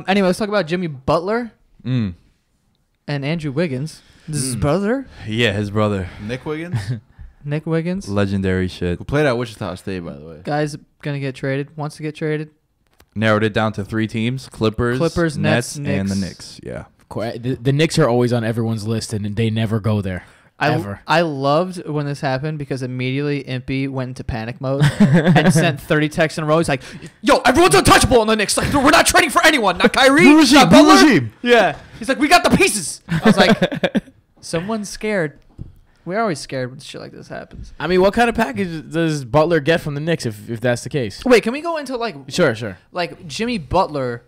Anyway, let's talk about Jimmy Butler Mm. and Andrew Wiggins. This is his brother, Yeah, his brother. Nick Wiggins, Nick Wiggins. Legendary shit. who played at Wichita State, by the way. Guy's gonna get traded. Wants to get traded. Narrowed it down to 3 teams: Clippers, Nets, and the Knicks. Knicks. Yeah. The Knicks are always on everyone's list, and they never go there. Ever. I loved when this happened because immediately Impy went into panic mode and sent 30 texts in a row. He's like, "Yo, everyone's untouchable on the Knicks. Like, we're not trading for anyone. Not Kyrie, not Butler." Yeah. He's like, "We got the pieces." I was like, "Someone's scared." We're always scared when shit like this happens. I mean, what kind of package does Butler get from the Knicks if that's the case? Wait, can we go into Sure. like Jimmy Butler?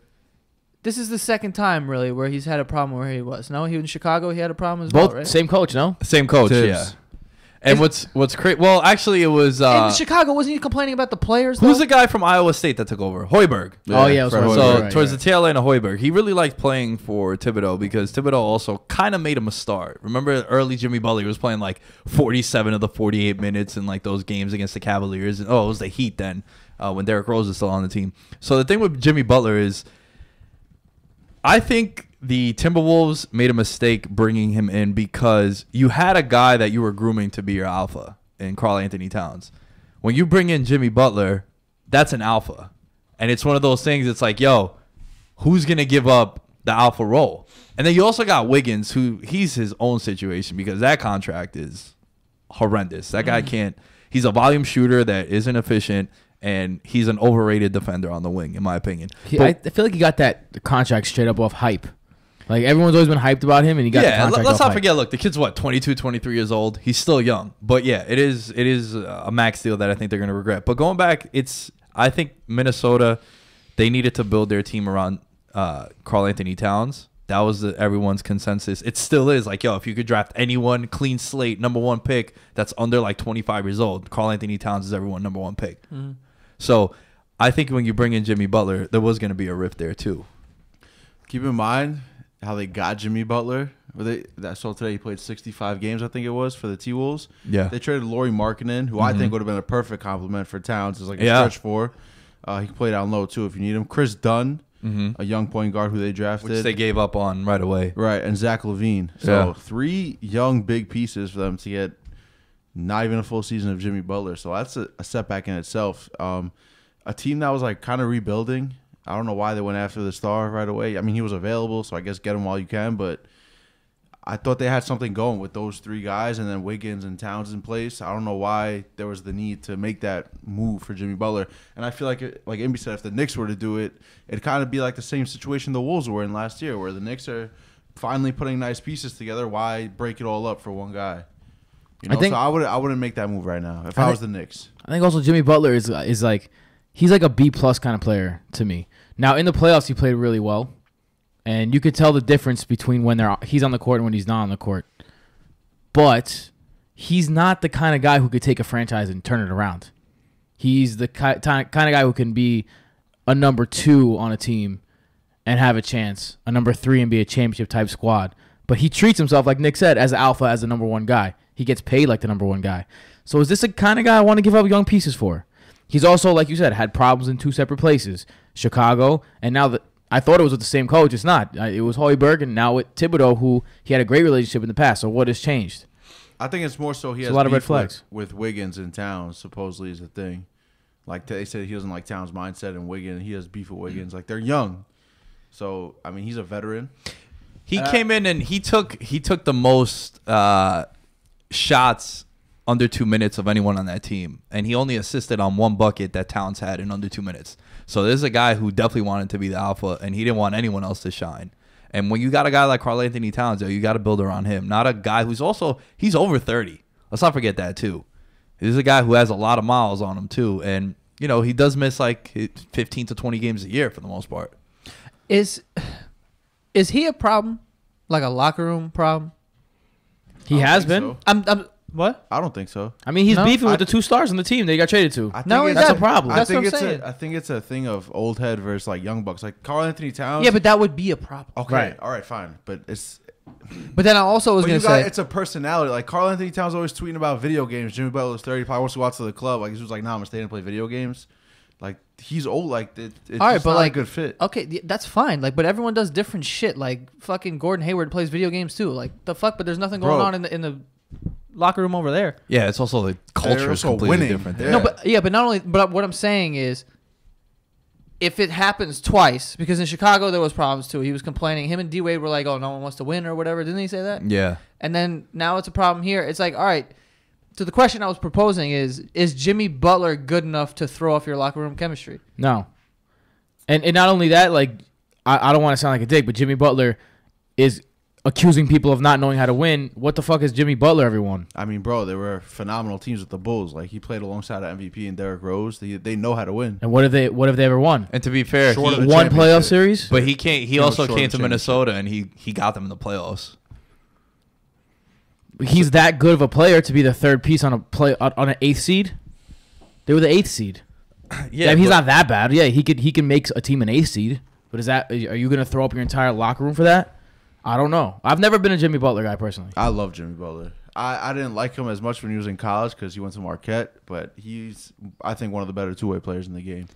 This is the second time really where he's had a problem where he was. No, he was in Chicago. He had a problem as well, Both right? same coach, no? Same coach. Tibbs. Yeah. And what's crazy? Well, actually, it was. In Chicago, wasn't he complaining about the players? Who's though? the guy from Iowa State that took over? Hoiberg. Oh, yeah, it was Fred Hoiberg. So Right, towards right. the tail end of Hoiberg, he really liked playing for Thibodeau because Thibodeau also kind of made him a start. Remember early Jimmy Butler, he was playing like 47 of the 48 minutes in like those games against the Cavaliers. And, it was the Heat then when Derrick Rose was still on the team. So the thing with Jimmy Butler is I think the Timberwolves made a mistake bringing him in because you had a guy that you were grooming to be your alpha in Karl Anthony Towns. When you bring in Jimmy Butler, that's an alpha. And it's one of those things, it's like, yo, who's going to give up the alpha role? And then you also got Wiggins, who he's his own situation because that contract is horrendous. That guy can't. He's a volume shooter that isn't efficient, and he's an overrated defender on the wing, in my opinion. I feel like he got that contract straight up off hype. Like, everyone's always been hyped about him, and he got the contract let's off not hype. forget, look, the kid's what, 22, 23 years old. He's still young. But yeah, it is a max deal that I think they're going to regret. But going back, I think Minnesota, they needed to build their team around Karl Anthony Towns. That was everyone's consensus. It still is. Like, yo, if you could draft anyone, clean slate, number 1 pick that's under like 25 years old, Karl Anthony Towns is everyone number 1 pick. So I think when you bring in Jimmy Butler, there was going to be a rift there too. Keep in mind how they got Jimmy Butler. I saw today he played 65 games, I think it was, for the T-Wolves. Yeah. They traded Lauri Markkanen, who I think would have been a perfect compliment for Towns as like a Yeah. stretch four. He can play down low too if you need him. Chris Dunn, a young point guard who they drafted. Which they gave up on right away. Right, and Zach LaVine. So 3 young big pieces for them to get not even a full season of Jimmy Butler. So that's a setback in itself. A team that was like kind of rebuilding. I don't know why they went after the star right away. I mean, he was available, so I guess get him while you can. But I thought they had something going with those 3 guys and then Wiggins and Towns in place. I don't know why there was the need to make that move for Jimmy Butler. And I feel like Imby said, if the Knicks were to do it, it'd kind of be like the same situation the Wolves were in last year, where the Knicks are finally putting nice pieces together. Why break it all up for one guy? You know, so I wouldn't make that move right now if I was the Knicks. I think also Jimmy Butler is like, he's like a B+ kind of player to me. Now, in the playoffs, he played really well. And you could tell the difference between when he's on the court and when he's not on the court. But he's not the kind of guy who could take a franchise and turn it around. He's the kind of guy who can be a number 2 on a team and have a chance, a number 3 and be a championship-type squad. But he treats himself, like Nick said, as an alpha, as the number 1 guy. He gets paid like the number 1 guy. So is this the kind of guy I want to give up young pieces for? He's also, like you said, had problems in 2 separate places, Chicago, and now that I thought it was with the same coach. It's not. It was Hoiberg, and now with Thibodeau, who he had a great relationship in the past. So what has changed? I think it's more so he has a lot of red beef flags with Wiggins and Towns, supposedly, is a thing. Like, they said he doesn't like Towns' mindset, and Wiggins, he has beef with Wiggins. Like, they're young. So, I mean, he's a veteran. He came in and he took the most shots under 2 minutes of anyone on that team, and he only assisted on 1 bucket that Towns had in under 2 minutes. So this is a guy who definitely wanted to be the alpha, and he didn't want anyone else to shine. And when you got a guy like Karl Anthony Towns, you got to build around him, not a guy who's he's over 30. Let's not forget that too. He's a guy who has a lot of miles on him too, and he does miss like 15 to 20 games a year for the most part. Is he a problem? Like a locker room problem? He has been. So. What? I don't think so. I mean, he's beefing with the 2 stars on the team that he got traded to. That's a problem. I think it's a thing of old head versus like young bucks. Like Karl Anthony Towns. Yeah, but that would be a problem. Okay, Right. all right, fine. But it's. But then I also was going to say it's a personality. Like Karl Anthony Towns always tweeting about video games. Jimmy Butler's 30, probably wants to go out to the club. Like he was like, "Nah, I'm gonna stay and play video games." Like he's old. Like it's All right, just but not like a good fit. Okay, that's fine. Like, but everyone does different shit. Like fucking Gordon Hayward plays video games too. Like the fuck, but there's nothing going Bro. on in the locker room over there. Yeah, it's also the culture is also completely winning. different. Yeah. There. No, but not only. But what I'm saying is, if it happens twice, because in Chicago there was problems too. He was complaining. Him and D Wade were like, "Oh, no one wants to win" or whatever. Didn't he say that? Yeah. And then now it's a problem here. It's like, all right. So the question I was proposing is Jimmy Butler good enough to throw off your locker room chemistry? No. And not only that, like, I don't want to sound like a dick, but Jimmy Butler is accusing people of not knowing how to win. What the fuck is Jimmy Butler, everyone? I mean, bro, they were phenomenal teams with the Bulls. Like he played alongside of MVP and Derrick Rose. They know how to win. And what have they ever won? And to be fair, Short he, of the One playoff championship. series? but he can't. He was also short came of to championship. Minnesota and he got them in the playoffs. He's that good of a player to be the third piece on an 8th seed? They were the 8th seed. Yeah, he's not that bad. Yeah, he can make a team an 8th seed. But are you going to throw up your entire locker room for that? I don't know. I've never been a Jimmy Butler guy personally. I love Jimmy Butler. I didn't like him as much when he was in college because he went to Marquette, but he's, I think, one of the better two-way players in the game.